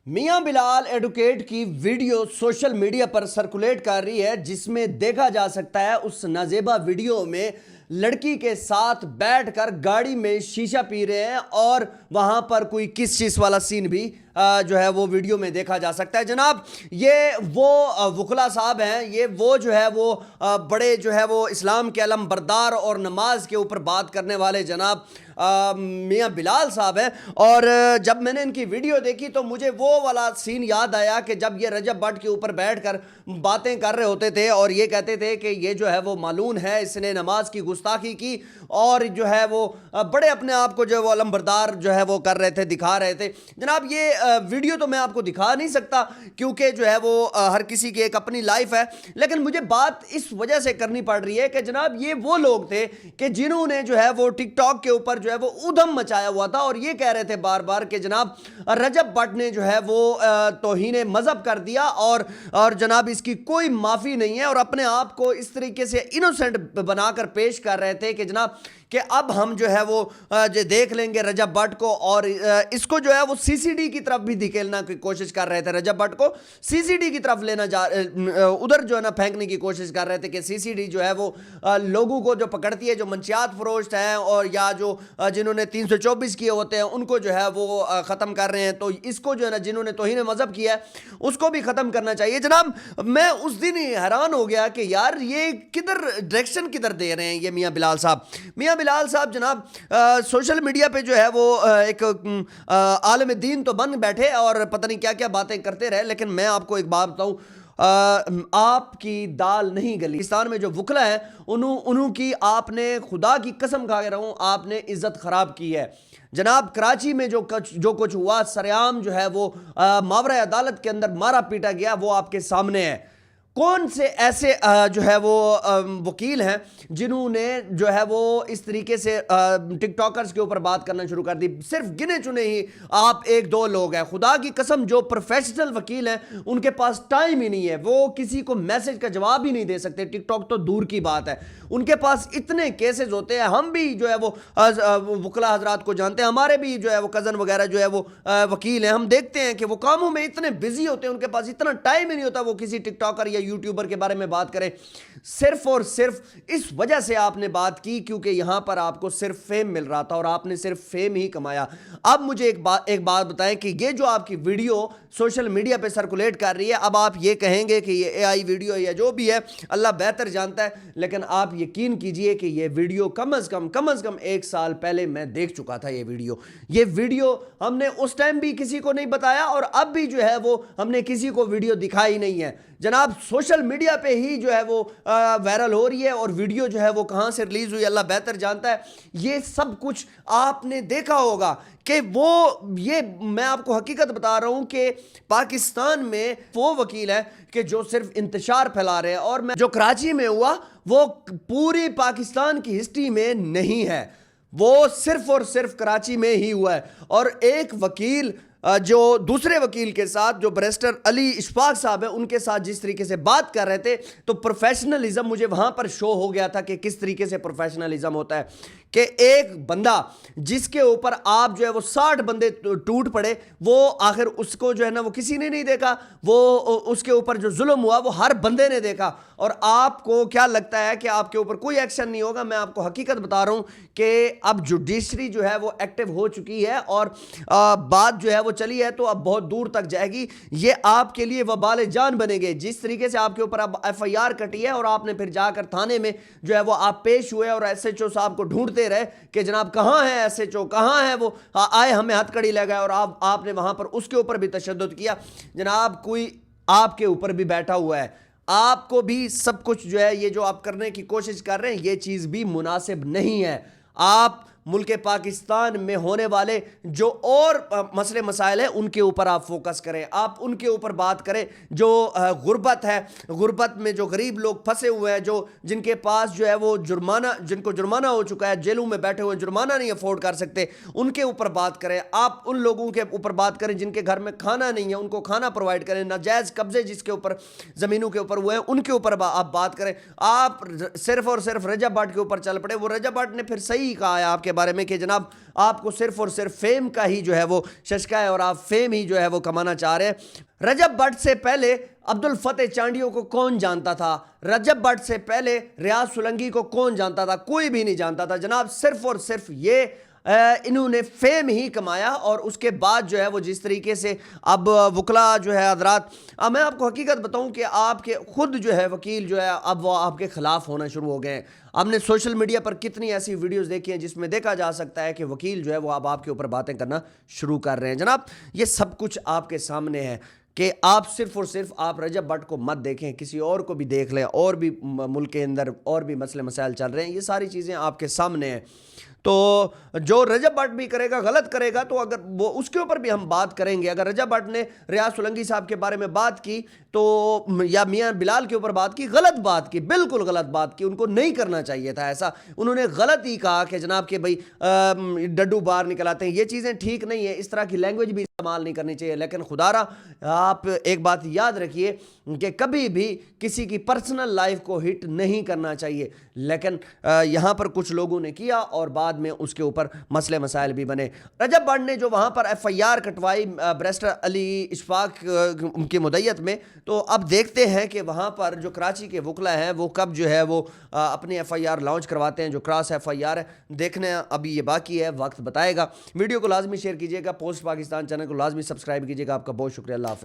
میاں بلال ایڈوکیٹ کی video social media پر circulate کر رہی ہے، جس میں دیکھا جا سکتا ہے اس نازیبا ویڈیو میں لڑکی کے ساتھ بیٹھ کر گاڑی میں شیشہ پی رہے ہیں اور وہاں پر کوئی کس چیز والا سین بھی جو ہے وہ ویڈیو میں دیکھا جا سکتا ہے۔ جناب یہ وہ وکلا صاحب ہیں، یہ وہ جو ہے وہ بڑے جو ہے وہ اسلام کے علم بردار اور نماز کے اوپر بات کرنے والے جناب میاں بلال صاحب ہیں۔ اور جب میں نے ان کی ویڈیو دیکھی تو مجھے وہ والا سین یاد آیا کہ جب یہ رجب بٹ کے اوپر بیٹھ کر باتیں کر رہے ہوتے تھے اور یہ کہتے تھے کہ یہ جو ہے وہ مالون ہے، اس نے نماز کی گستاخی کی، اور جو ہے وہ بڑے اپنے آپ کو جو ہے وہ علم بردار جو ہے وہ کر رہے تھے، دکھا رہے تھے۔ جناب یہ ویڈیو تو میں آپ کو دکھا نہیں سکتا کیونکہ جو ہے وہ ہر کسی کی ایک اپنی لائف ہے، لیکن مجھے بات اس وجہ سے کرنی پڑ رہی ہے کہ جناب یہ وہ لوگ تھے کہ جنہوں نے جو ہے وہ ٹک ٹاک کے اوپر جو ہے وہ ادھم مچایا ہوا تھا اور یہ کہہ رہے تھے بار بار کہ جناب رجب بٹ نے جو ہے وہ توہین مذہب کر دیا اور جناب اس کی کوئی معافی نہیں ہے، اور اپنے آپ کو اس طریقے سے انوسنٹ بنا کر پیش کر رہے تھے کہ جناب کہ اب ہم جو ہے وہ دیکھ لیں گے رجب بٹ کو، اور اس کو جو ہے وہ سی سی ڈی کی طرف بھی دھکیلنا کی کوشش کر رہے تھے، رجب بٹ کو سی سی ڈی کی طرف لینا ادھر جو ہے نا پھینکنے کی کوشش کر رہے تھے کہ سی سی ڈی جو ہے وہ لوگوں کو جو پکڑتی ہے جو منشیات فروش ہیں اور یا جو جنہوں نے 324 کیے ہوتے ہیں ان کو جو ہے وہ ختم کر رہے ہیں، تو اس کو جو ہے نا جنہوں نے توہین مذہب کیا ہے اس کو بھی ختم کرنا چاہیے۔ جناب میں اس دن ہی حیران ہو گیا کہ یار یہ کدھر ڈائریکشن کدھر دے رہے ہیں یہ میاں بلال صاحب۔ میاں بلال صاحب جناب سوشل میڈیا پہ جو ہے وہ ایک عالم دین تو بن بیٹھے اور پتہ نہیں کیا کیا باتیں کرتے رہے، لیکن میں آپ کو ایک بات بتاؤں، آپ کی دال نہیں گلی۔ پاکستان میں جو وکلا ہیں انہوں کی آپ نے خدا کی قسم کھا کے رہوں آپ نے عزت خراب کی ہے۔ جناب کراچی میں جو کچھ ہوا سریعام جو ہے وہ ماورائے عدالت کے اندر مارا پیٹا گیا، وہ آپ کے سامنے ہے۔ کون سے ایسے جو ہے وہ وکیل ہیں جنہوں نے جو ہے وہ اس طریقے سے ٹک ٹاکرز کے اوپر بات کرنا شروع کر دی؟ صرف گنے چنے ہی آپ ایک دو لوگ ہیں۔ خدا کی قسم جو پروفیشنل وکیل ہیں ان کے پاس ٹائم ہی نہیں ہے، وہ کسی کو میسج کا جواب ہی نہیں دے سکتے، ٹک ٹاک تو دور کی بات ہے۔ ان کے پاس اتنے کیسز ہوتے ہیں، ہم بھی جو ہے وہ وکلا حضرات کو جانتے ہیں، ہمارے بھی جو ہے وہ کزن وغیرہ جو ہے وہ وکیل ہیں، ہم دیکھتے ہیں کہ وہ کاموں میں اتنے بزی ہوتے ہیں، ان کے پاس اتنا ٹائم ہی نہیں ہوتا وہ کسی ٹک ٹاکر یا یوٹیوبر کے بارے میں بات کریں۔ صرف اور صرف اس وجہ سے آپ نے بات کی کیونکہ یہاں پر آپ کو صرف فیم مل رہا تھا اور آپ نے صرف فیم ہی کمایا۔ اب مجھے ایک بات بتائیں کہ یہ جو آپ کی ویڈیو سوشل میڈیا پہ سرکولیٹ کر رہی ہے، اب آپ یہ کہیں گے کہ یہ اے آئی ویڈیو یا جو بھی ہے اللہ بہتر جانتا ہے، لیکن آپ یقین کیجئے کہ یہ ویڈیو کم از کم 1 سال پہلے میں دیکھ چکا تھا۔ یہ ویڈیو ہم نے اس ٹائم بھی کسی کو نہیں بتایا اور اب بھی جو ہے وہ ہم نے کسی کو ویڈیو دکھائی نہیں ہے۔ جناب سوشل میڈیا پہ ہی جو ہے وہ وائرل ہو رہی ہے، اور ویڈیو جو ہے وہ کہاں سے ریلیز ہوئی اللہ بہتر جانتا ہے۔ یہ سب کچھ آپ نے دیکھا ہوگا کہ یہ میں آپ کو حقیقت بتا رہا ہوں کہ پاکستان میں وہ وکیل ہے کہ جو صرف انتشار پھیلا رہے ہیں، اور جو کراچی میں ہوا وہ پوری پاکستان کی ہسٹری میں نہیں ہے، وہ صرف اور صرف کراچی میں ہی ہوا ہے۔ اور ایک وکیل جو دوسرے وکیل کے ساتھ جو بیرسٹر علی اشفاق صاحب ہیں ان کے ساتھ جس طریقے سے بات کر رہے تھے تو پروفیشنلزم مجھے وہاں پر شو ہو گیا تھا کہ کس طریقے سے پروفیشنلزم ہوتا ہے کہ ایک بندہ جس کے اوپر آپ جو ہے وہ 60 بندے ٹوٹ پڑے، وہ آخر اس کو جو ہے نا وہ کسی نے نہیں دیکھا، وہ اس کے اوپر جو ظلم ہوا وہ ہر بندے نے دیکھا، اور آپ کو کیا لگتا ہے کہ آپ کے اوپر کوئی ایکشن نہیں ہوگا؟ میں آپ کو حقیقت بتا رہا ہوں کہ اب جوڈیشری جو ہے وہ ایکٹیو ہو چکی ہے اور بات جو ہے وہ چلی ہے تو اب بہت دور تک جائے گی۔ یہ آپ کے لیے وبال جان بنے گے جس طریقے سے آپ کے اوپر اب ایف آئی آر کٹی ہے اور آپ نے پھر جا کر تھانے میں جو ہے وہ آپ پیش ہوئے اور ایس ایچ او صاحب کو ڈھونڈتے رہے کہ جناب کہاں ہے ایس ایچ او، کہاں ہے وہ، آئے ہمیں ہتھ کڑی لگائے، اور آپ نے وہاں پر اس کے اوپر بھی تشدد کیا۔ جناب کوئی آپ کے اوپر بھی بیٹھا ہوا ہے، آپ کو بھی سب کچھ جو ہے یہ جو آپ کرنے کی کوشش کر رہے ہیں یہ چیز بھی مناسب نہیں ہے۔ آپ ملک پاکستان میں ہونے والے جو اور مسئلے مسائل ہیں ان کے اوپر آپ فوکس کریں، آپ ان کے اوپر بات کریں۔ جو غربت ہے، غربت میں جو غریب لوگ پھنسے ہوئے ہیں، جن کے پاس جو ہے وہ جن کو جرمانہ ہو چکا ہے، جیلوں میں بیٹھے ہوئے جرمانہ نہیں افورڈ کر سکتے، ان کے اوپر بات کریں۔ آپ ان لوگوں کے اوپر بات کریں جن کے گھر میں کھانا نہیں ہے، ان کو کھانا پرووائڈ کریں۔ ناجائز قبضے جس کے اوپر زمینوں کے اوپر ہوئے ہیں ان کے اوپر آپ بات کریں۔ آپ صرف اور صرف رجب بٹ کے اوپر چل پڑے، وہ رجب بٹ نے پھر صحیح کہا ہے آپ کے بارے میں کہ جناب آپ کو صرف اور صرف فیم کا ہی جو ہے وہ ششکا ہے اور آپ فیم ہی جو ہے وہ کمانا چاہ رہے ہیں۔ رجب بٹ سے پہلے عبد الفتح چانڈیو کو کون جانتا تھا؟ رجب بٹ سے پہلے ریاض سولنگی کو کون جانتا تھا؟ کوئی بھی نہیں جانتا تھا جناب، صرف اور صرف یہ انہوں نے فیم ہی کمایا، اور اس کے بعد جو ہے وہ جس طریقے سے اب وکلا جو ہے حضرات، میں آپ کو حقیقت بتاؤں کہ آپ کے خود جو ہے وکیل جو ہے اب وہ آپ کے خلاف ہونا شروع ہو گئے ہیں۔ ہم نے سوشل میڈیا پر کتنی ایسی ویڈیوز دیکھی ہیں جس میں دیکھا جا سکتا ہے کہ وکیل جو ہے وہ اب آپ کے اوپر باتیں کرنا شروع کر رہے ہیں۔ جناب یہ سب کچھ آپ کے سامنے ہے کہ آپ صرف اور صرف آپ رجب بٹ کو مت دیکھیں، کسی اور کو بھی دیکھ لیں، اور بھی ملک کے اندر اور بھی مسئلے مسائل چل رہے ہیں، یہ ساری چیزیں آپ کے سامنے ہیں۔ تو جو رجب بٹ بھی کرے گا غلط کرے گا تو اگر وہ اس کے اوپر بھی ہم بات کریں گے۔ اگر رجب بٹ نے ریاض سولنگی صاحب کے بارے میں بات کی تو یا میاں بلال کے اوپر بات کی، غلط بات کی، بالکل غلط بات کی، ان کو نہیں کرنا چاہیے تھا ایسا۔ انہوں نے غلط ہی کہا کہ جناب کہ بھئی ڈڈو باہر نکل آتے ہیں، یہ چیزیں ٹھیک نہیں ہے، اس طرح کی لینگویج بھی استعمال نہیں کرنی چاہیے۔ لیکن خدا را آپ ایک بات یاد رکھیے کہ کبھی بھی کسی کی پرسنل لائف کو ہٹ نہیں کرنا چاہیے، لیکن یہاں پر کچھ لوگوں نے کیا اور بعد میں اس کے اوپر مسئلے مسائل بھی بنے۔ رجب بٹ نے جو وہاں پر ایف آئی آر کٹوائی بیرسٹر علی اشفاق کی مدعیت میں، تو اب دیکھتے ہیں کہ وہاں پر جو کراچی کے وکلا ہیں وہ کب جو ہے وہ اپنی ایف آئی آر لانچ کرواتے ہیں۔ جو کراس ایف آئی آر ہے دیکھنے ابھی یہ باقی ہے، وقت بتائے گا۔ ویڈیو کو لازمی شیئر کیجیے گا، پوسٹ پاکستان چینل کو لازمی سبسکرائب کیجیے گا۔ آپ کا بہت شکریہ، اللہ حافظ۔